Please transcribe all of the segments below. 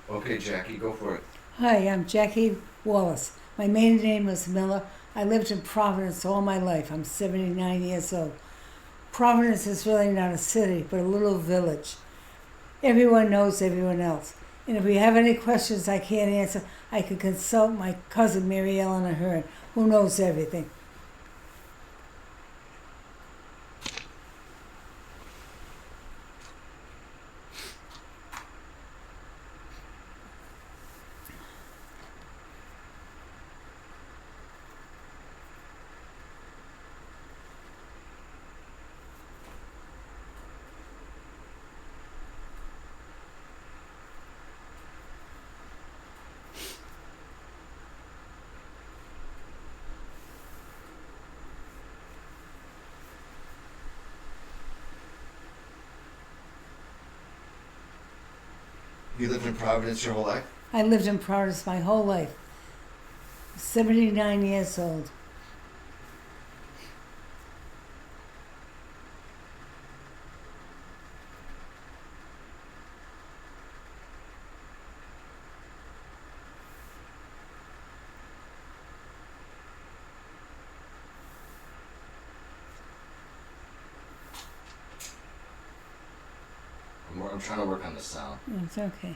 Okay, Jackie, go for it. Hi, I'm Jackie Wallace. My maiden name was Miller. I lived in Providence all my life. I'm 79 years old. Providence is really not a city, but a little village. Everyone knows everyone else. And if we have any questions I can't answer, I can consult my cousin Mary Ellen Ahern, who knows everything. You lived in Providence your whole life? I lived in Providence my whole life. 79 years old. I'm trying to work on the sound. It's okay.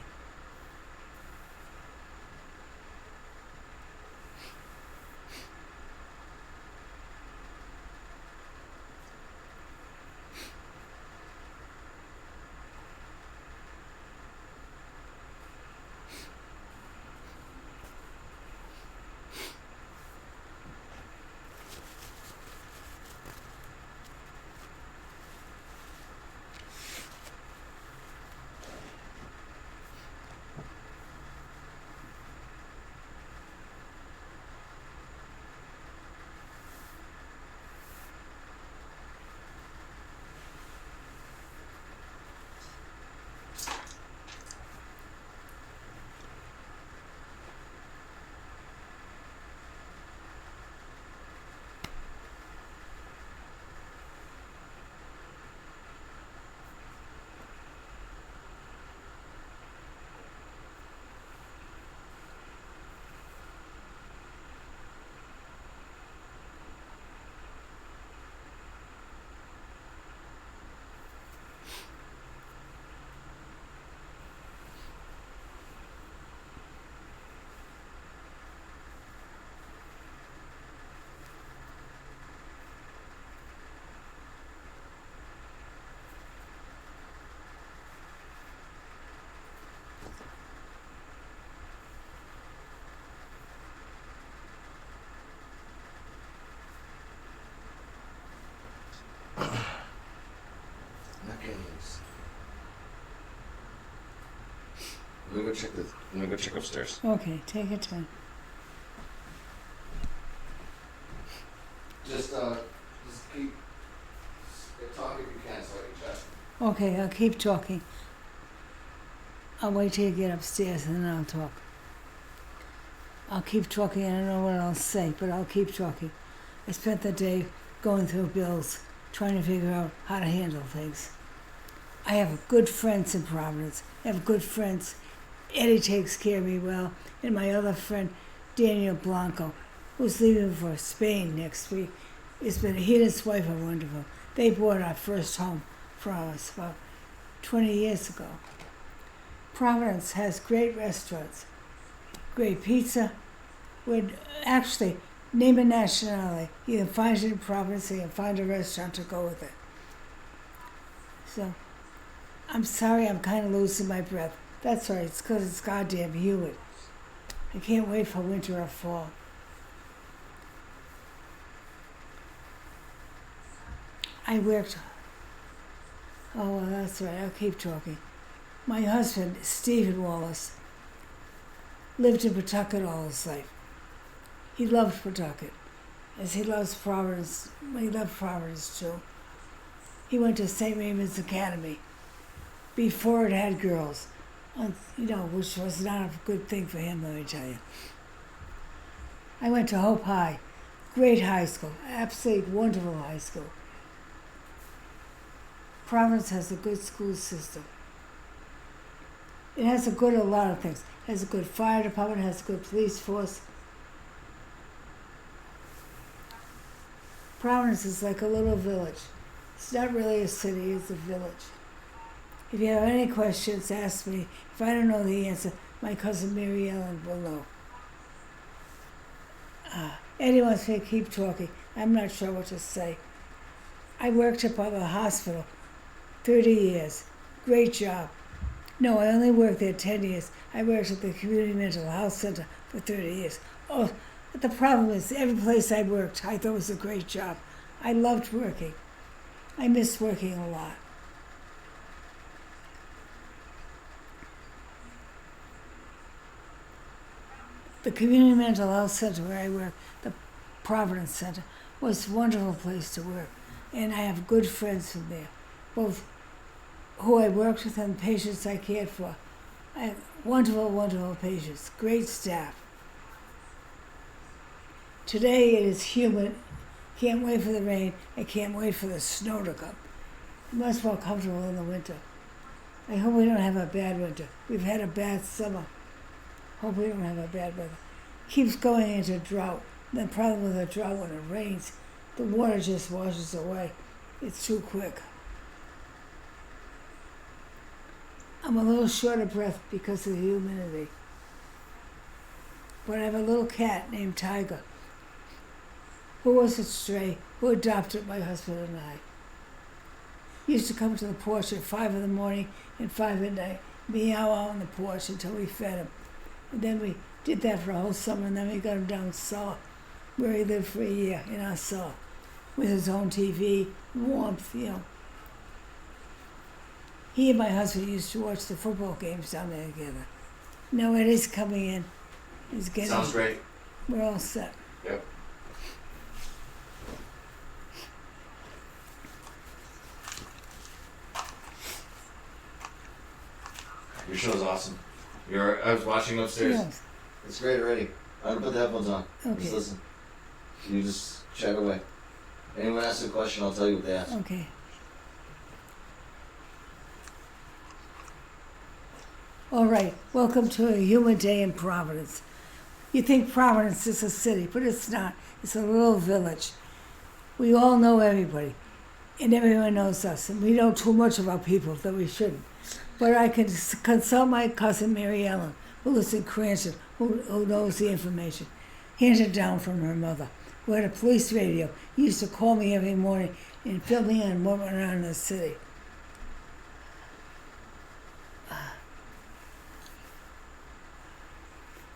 Not getting this. I'm gonna go check I'm gonna go check upstairs. Okay, take your time. Just keep talking if you can, so I can check. Okay, I'll keep talking. I'll wait till you get upstairs and then I'll talk. I'll keep talking. I don't know what I'll say, but I'll keep talking. I spent the day going through bills, trying to figure out how to handle things. I have good friends in Providence. I have good friends. Eddie takes care of me well, and my other friend, Daniel Blanco, who's leaving for Spain next week. He and his wife are wonderful. They bought our first home for us about 20 years ago. Providence has great restaurants, great pizza. Actually, name a nationality. You can find it in Providence, you can find a restaurant to go with it. So, I'm sorry I'm kind of losing my breath. That's right, it's because it's goddamn humid. I can't wait for winter or fall. I worked. Oh, well, that's right, I'll keep talking. My husband, Stephen Wallace, lived in Pawtucket all his life. He loved Pawtucket, as he loves Providence. He loved Providence too. He went to St. Raymond's Academy before it had girls, which was not a good thing for him, let me tell you. I went to Hope High, great high school, absolutely wonderful high school. Providence has a good school system. It has a good a lot of things. It has a good fire department, has a good police force. Providence is like a little village. It's not really a city, it's a village. If you have any questions, ask me. If I don't know the answer, my cousin Mary Ellen will know. Eddie wants me to keep talking. I'm not sure what to say. I worked up at the hospital 30 years. Great job. No, I only worked there 10 years. I worked at the Community Mental Health Center for 30 years. Oh, but the problem is, every place I worked, I thought it was a great job. I loved working. I missed working a lot. The Community Mental Health Center where I work, the Providence Center, was a wonderful place to work. And I have good friends from there, both who I worked with and patients I cared for. I have wonderful, wonderful patients, great staff. Today it is humid. Can't wait for the rain. I can't wait for the snow to come. I'm much more comfortable in the winter. I hope we don't have a bad winter. We've had a bad summer. Hope we don't have a bad weather. Keeps going into drought. The problem with a drought, when it rains, the water just washes away. It's too quick. I'm a little short of breath because of the humidity. But I have a little cat named Tiger, who was a stray, who adopted my husband and I. He used to come to the porch at 5 in the morning and 5 at night, meow out on the porch until we fed him. And then we did that for a whole summer, and then we got him down south, where he lived for a year in our south, with his own TV, warmth, He and my husband used to watch the football games down there together. No, Eddie's coming in. He's getting. Sounds great. We're all set. Yep. Your show's awesome. I was watching upstairs. Yes. It's great already. I'm gonna put the headphones on. Okay. Just listen. You just chat away. Anyone asks a question, I'll tell you what they ask. Okay. All right. Welcome to a human day in Providence. You think Providence is a city, but it's not. It's a little village. We all know everybody, and everyone knows us, and we know too much about people that we shouldn't. But I can consult my cousin Mary Ellen, who lives in Cranston, who knows the information, handed down from her mother, who had a police radio. He used to call me every morning and fill me in what went on in the city.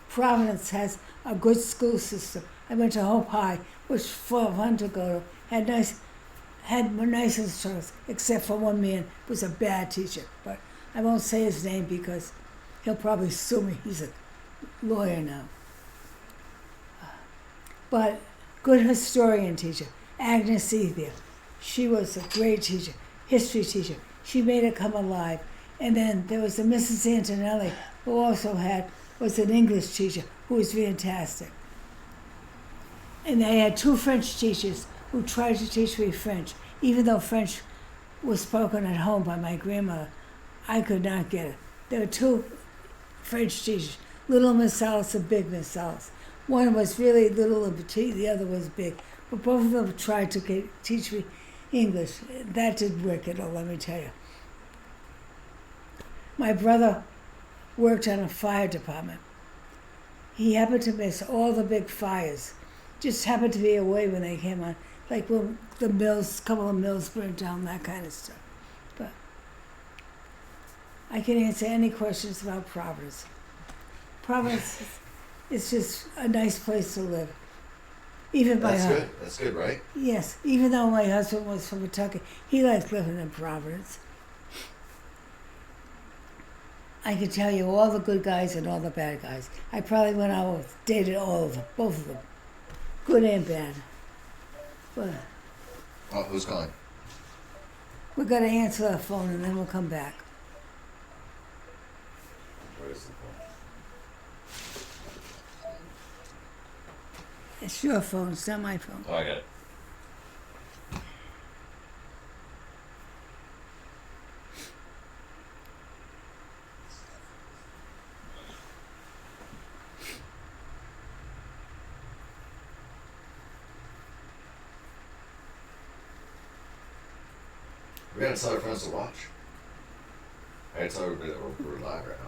Providence has a good school system. I went to Hope High, which was fun to go to. Had nice instructors, except for one man who was a bad teacher. But I won't say his name because he'll probably sue me. He's a lawyer now. But good historian teacher, Agnes Ethia. She was a great teacher, history teacher. She made it come alive. And then there was a Mrs. Antonelli, who also was an English teacher who was fantastic. And they had 2 French teachers who tried to teach me French. Even though French was spoken at home by my grandmother, I could not get it. There were 2 French teachers, little Miss Alice and big Miss Alice. One was really little and petite, the other was big. But both of them tried to teach me English. That didn't work at all, let me tell you. My brother worked on a fire department. He happened to miss all the big fires. Just happened to be away when they came on, like when the mills, couple of mills burnt down, that kind of stuff. But I can answer any questions about Providence. Providence is just a nice place to live. Even my husband. Good. That's good, right? Yes, even though my husband was from Kentucky, he liked living in Providence. I could tell you all the good guys and all the bad guys. I probably went out with, dated all of them, both of them, good and bad. But Oh, who's calling? we're going to answer the phone and then we'll come back. Where is the phone? It's your phone, it's not my phone. Oh, I got it. We gotta tell our friends to watch. I gotta tell everybody that we're live right now.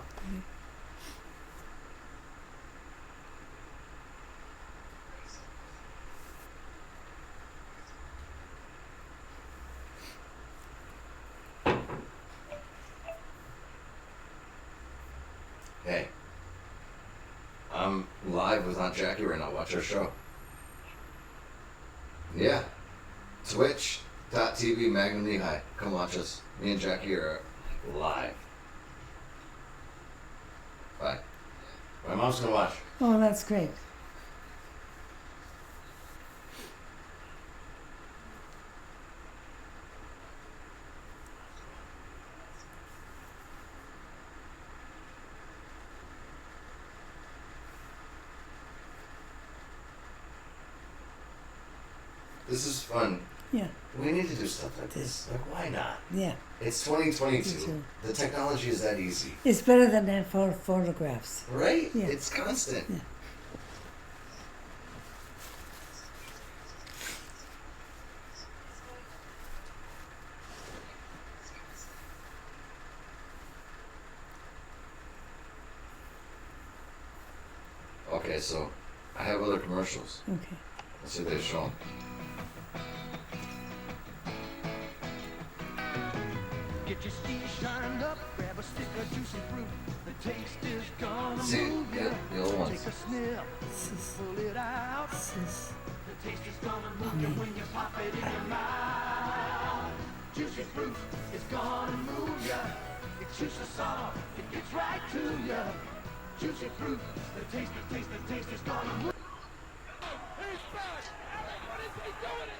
Hey, I'm live with Aunt Jackie right now. Watch our show. Yeah. Twitch.tv Magnum Knee High. Come watch us. Me and Jackie are live. Bye. My mom's gonna watch. Oh, that's great. This is fun. Yeah, We need to do stuff like this. Like, why not? yeah. It's Me 2022. too. The technology is that easy. It's better than that for photographs. Right? Yeah. It's constant. Yeah. Okay, so I have other commercials. Okay. Let's see if they show 'em. Get your skis shined up, grab a stick of juicy fruit. The taste is gonna See, move ya. the old ones. Take a sniff, This is, pull it out. this is, The taste is gonna move ya when you pop it in your mouth. Juicy fruit is gonna move ya. It's juicy soft, it gets right to ya. Juicy fruit, the taste is gonna move. He's back! What is he doing?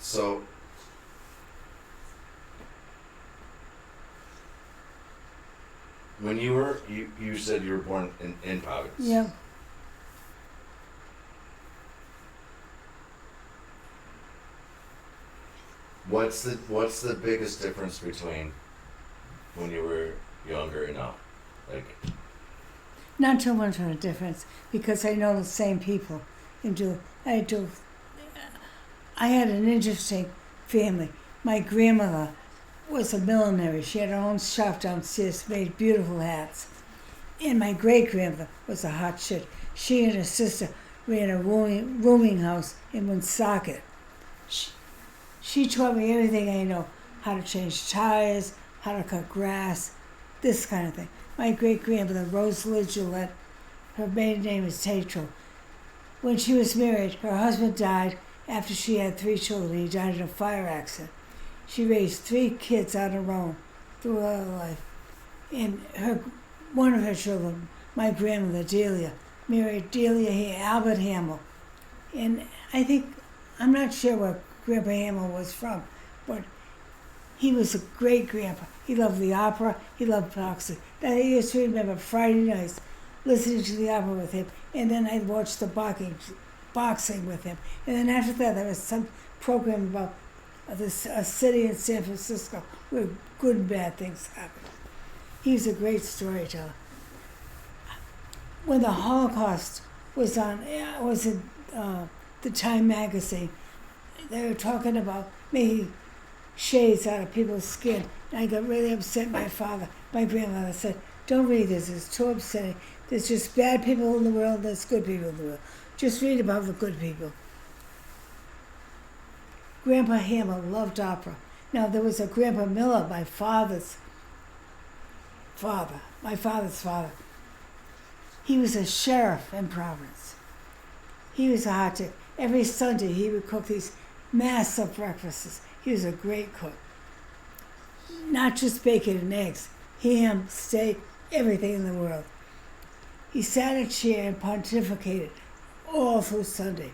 So, when you said you were born in Providence. yeah. What's the biggest difference between when you were younger and now? Like, Not too much of a difference because I know the same people and I had an interesting family. My grandmother was a millinery. She had her own shop downstairs, made beautiful hats. And my great grandmother was a hot shit. She and her sister ran a rooming house in Woonsocket. She taught me everything I know: how to change tires, how to cut grass, this kind of thing. My great grandmother, Rosalie Gillette, her maiden name is Tatro. When she was married, her husband died after she had 3 children. He died in a fire accident. She raised 3 kids on her own through her life. And one of her children, my grandmother, Delia, married Albert Hamill. And I'm not sure where Grandpa Hamill was from, but he was a great grandpa. He loved the opera. He loved boxing. I used to remember Friday nights listening to the opera with him, and then I'd watch the boxing with him. And then after that, there was some program about a city in San Francisco where good and bad things happened. He's a great storyteller. When the Holocaust was in the Time magazine, they were talking about making shades out of people's skin. And I got really upset. My grandmother said, "Don't read this, it's too upsetting. There's just bad people in the world, there's good people in the world. Just read about the good people." Grandpa Hamill loved opera. Now, there was a Grandpa Miller, my father's father. He was a sheriff in Providence. He was a hot chick. Every Sunday, he would cook these massive breakfasts. He was a great cook. Not just bacon and eggs, ham, steak, everything in the world. He sat in a chair and pontificated all through Sunday.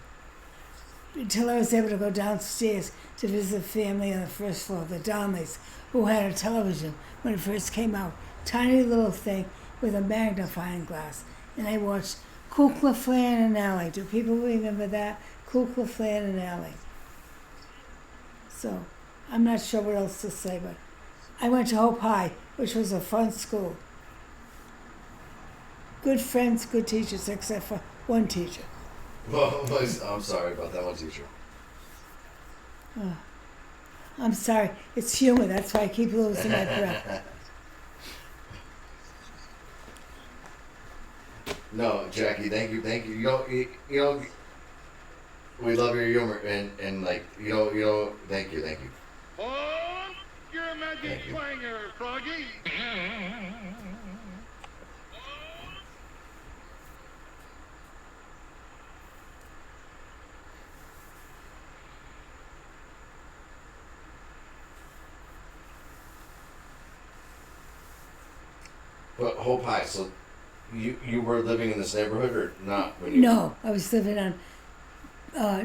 until I was able to go downstairs to visit family on the first floor, the Donnellys, who had a television when it first came out. Tiny little thing with a magnifying glass. And I watched Kukla, Flan, and Alley. Do people remember that? Kukla, Flan, and Alley. So, I'm not sure what else to say, but I went to Hope High, which was a fun school. Good friends, good teachers, except for one teacher. Well, I'm sorry about that one teacher. I'm sorry, it's humor, that's why I keep losing my breath. No, Jackie, thank you. You know, we love your humor and like, thank you. Oh, you're a magic Thank you. twanger, Froggy. But Hope High, so you were living in this neighborhood or not? When you No, I was living on,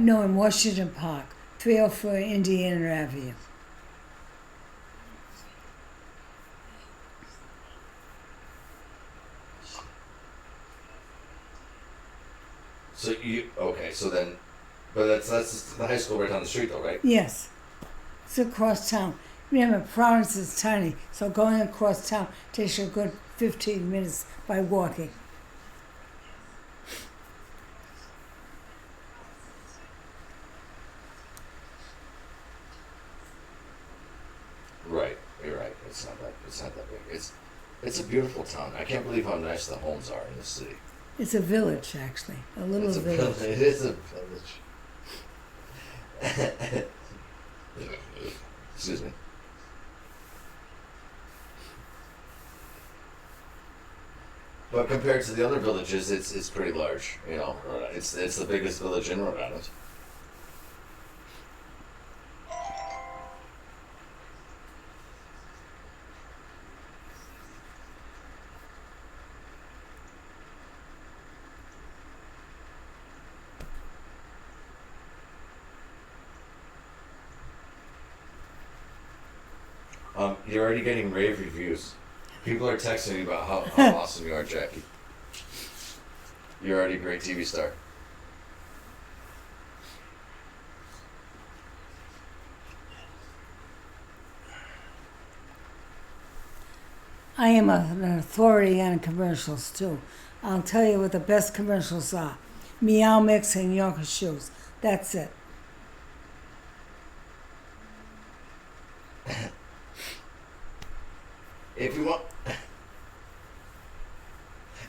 in Washington Park, 304 Indiana Avenue. But that's the high school right down the street though, right? Yes, it's across town. Remember, Providence is tiny, so going across town takes you a good 15 minutes by walking. Right, you're right. It's not that big. It's a beautiful town. I can't believe how nice the homes are in this city. It's a village, actually, a little It's a village. village. It is a village. Excuse me. But compared to the other villages, it's pretty large. It's the biggest village in Rhode Island. You're already getting rave reviews. People are texting me about how awesome you are, Jackie. You're already a great TV star. I am an authority on commercials, too. I'll tell you what the best commercials are. Meow Mix and Yorker Shoes. That's it. If you want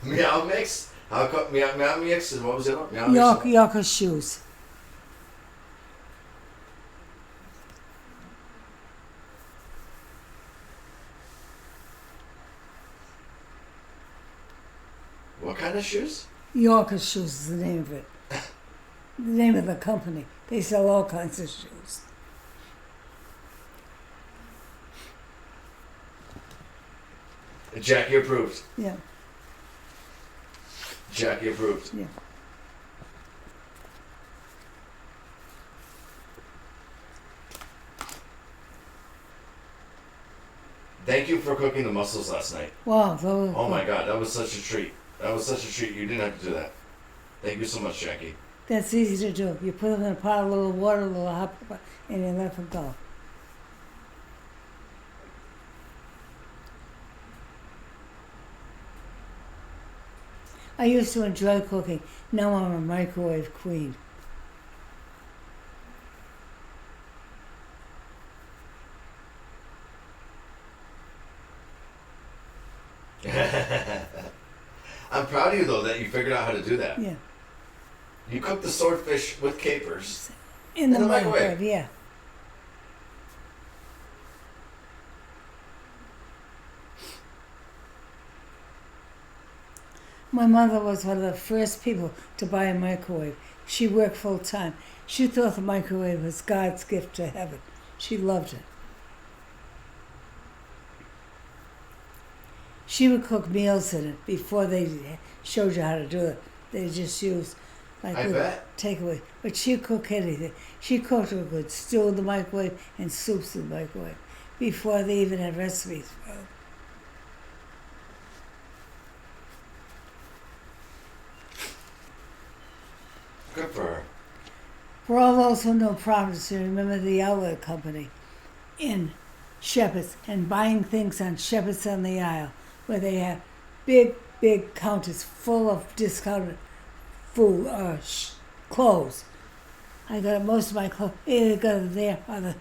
Meow Mix, how come Meow Mix and what was the other one? Meow Mix. Yorker Shoes. What kind of shoes? Yorker Shoes is the name of it. The name of the company. They sell all kinds of shoes. Jackie approved. Yeah, Jackie approved. yeah. Thank you for cooking the mussels last night. Wow, those Oh my God, that was such a treat. That was such a treat. You didn't have to do that. Thank you so much, Jackie. That's easy to do. You put them in a pot, a little water, a little hot pepper, and you let them go. I used to enjoy cooking. Now I'm a microwave queen. I'm proud of you though that you figured out how to do that. Yeah. You cooked the swordfish with capers. In the In the microwave. microwave, yeah. My mother was one of the first people to buy a microwave. She worked full time. She thought the microwave was God's gift to heaven. She loved it. She would cook meals in it before they showed you how to do it. They just used like I with bet. takeaway. But she cook anything. She cooked a good stew in the microwave and soups in the microwave before they even had recipes for it. Good for her. For all those who know Providence, you remember the outlet company in Shepherd's and buying things on Shepherd's on the aisle, where they have big counters full of discounted food or clothes. I got most of my clothes. Either got it there or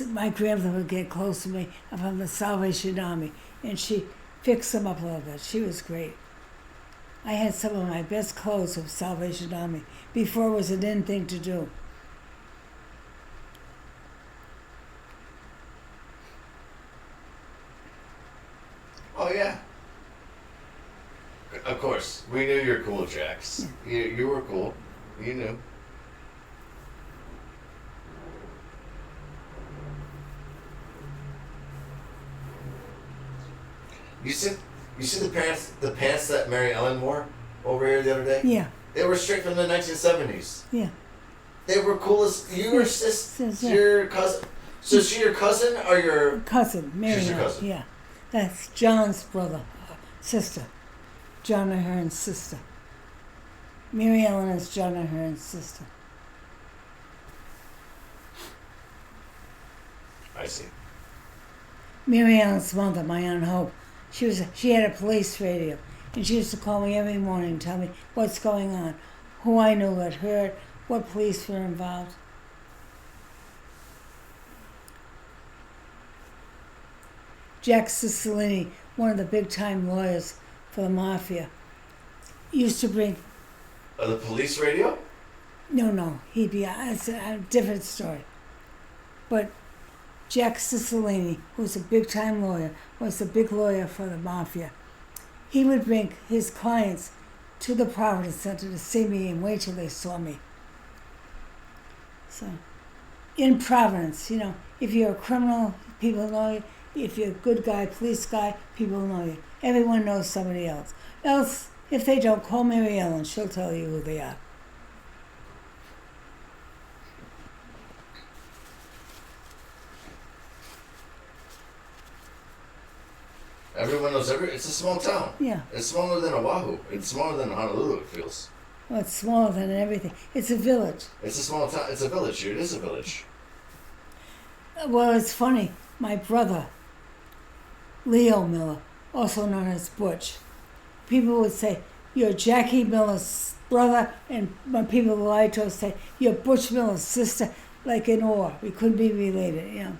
my grandmother would get close to me from the Salvation Army, and she fixed them up a little bit. She was great. I had some of my best clothes of Salvation Army before it was an in thing to do. Oh yeah. Of course, we knew you were cool, Jax. You were cool. You knew. You see the pants that Mary Ellen wore over here the other day? Yeah, They were straight from the 1970s. yeah. They were cool as your sister, Yeah. your cousin. So is she your cousin or your? Cousin, Mary. She's your cousin. Yeah, that's John's brother, sister. John Ahern's sister. Mary Ellen is John Ahern's sister. I see. Mary Ellen's mother, my Aunt Hope, she had a police radio, and she used to call me every morning and tell me what's going on, who I knew had heard, what police were involved. Jack Cicilline, one of the big-time lawyers for the mafia, used to bring. The police radio? No, he'd be. It's a different story. But Jack Cicilline, who's a big-time lawyer, was a big lawyer for the mafia. He would bring his clients to the Providence Center to see me and wait till they saw me. So, in Providence, if you're a criminal, people know you. If you're a good guy, police guy, people know you. Everyone knows somebody else. Else, if they don't, call Mary Ellen. She'll tell you who they are. Everyone knows It's a small town. Yeah. It's smaller than Oahu. It's smaller than Honolulu, it feels. Well, it's smaller than everything. It's a village. It's a small town. It's a village. It is a village. Well, it's funny. My brother, Leo Miller, also known as Butch, people would say, you're Jackie Miller's brother, and when people who I to say, you're Butch Miller's sister, like in Orr. We couldn't be related,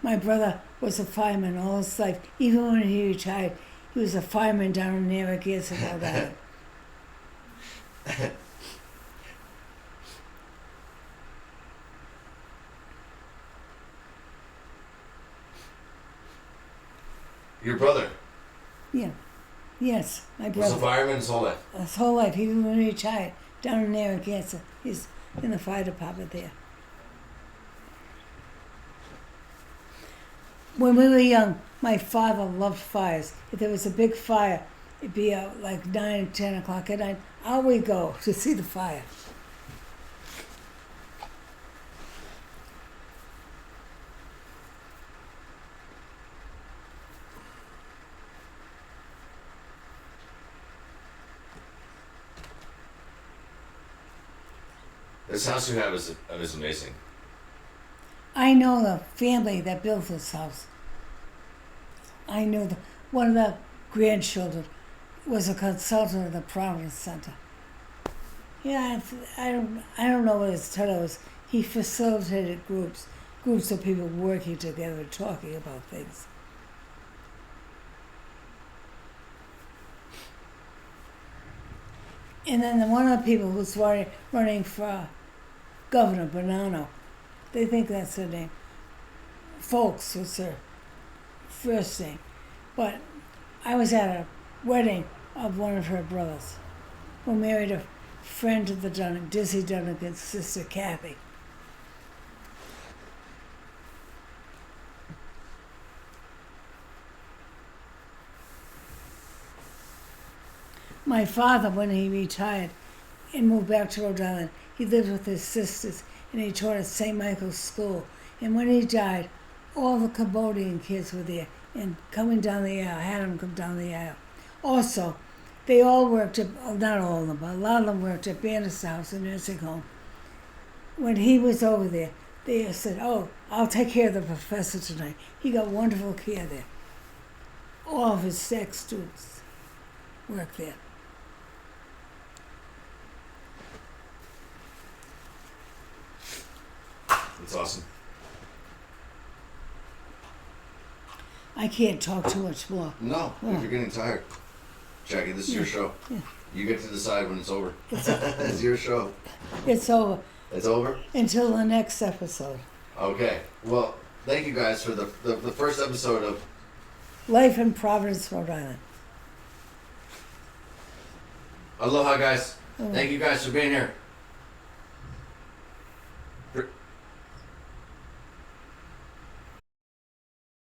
My brother was a fireman all his life. Even when he retired, he was a fireman down in Narragansett, Rhode Island. Your brother Yeah. Yes, my was brother. a fireman his whole life. His whole life, even when he retired, down in Narragansett. He's in the fire department there. When we were young, my father loved fires. If there was a big fire, it'd be like 9 or 10 o'clock at night. Out we go to see the fire. This house you have is amazing. I know the family that built this house. I knew one of the grandchildren was a consultant at the Providence Center. Yeah, I don't know what his title was. He facilitated groups of people working together, talking about things. And then one of the people who's running for Governor, Bonanno, they think that's her name. Folks was her first name. But I was at a wedding of one of her brothers who married a friend of the Dizzy Dunnigan's sister, Kathy. My father, when he retired and moved back to Rhode Island, he lived with his sisters and he taught at St. Michael's School. And when he died, all the Cambodian kids were there and coming down the aisle, had him come down the aisle. Also, they all worked at, well, not all of them, but a lot of them worked at Bannister House, a nursing home. When he was over there, they said, oh, I'll take care of the professor tonight. He got wonderful care there. All of his ex-students worked there. That's awesome. I can't talk too much more. No, Yeah. if you're getting tired. Jackie, this is your show. Yeah. You get to decide when it's over. It's your show. It's over. It's over? Until the next episode. Okay. Well, thank you guys for the first episode of Life in Providence, Rhode Island. Aloha, guys. Oh. Thank you guys for being here.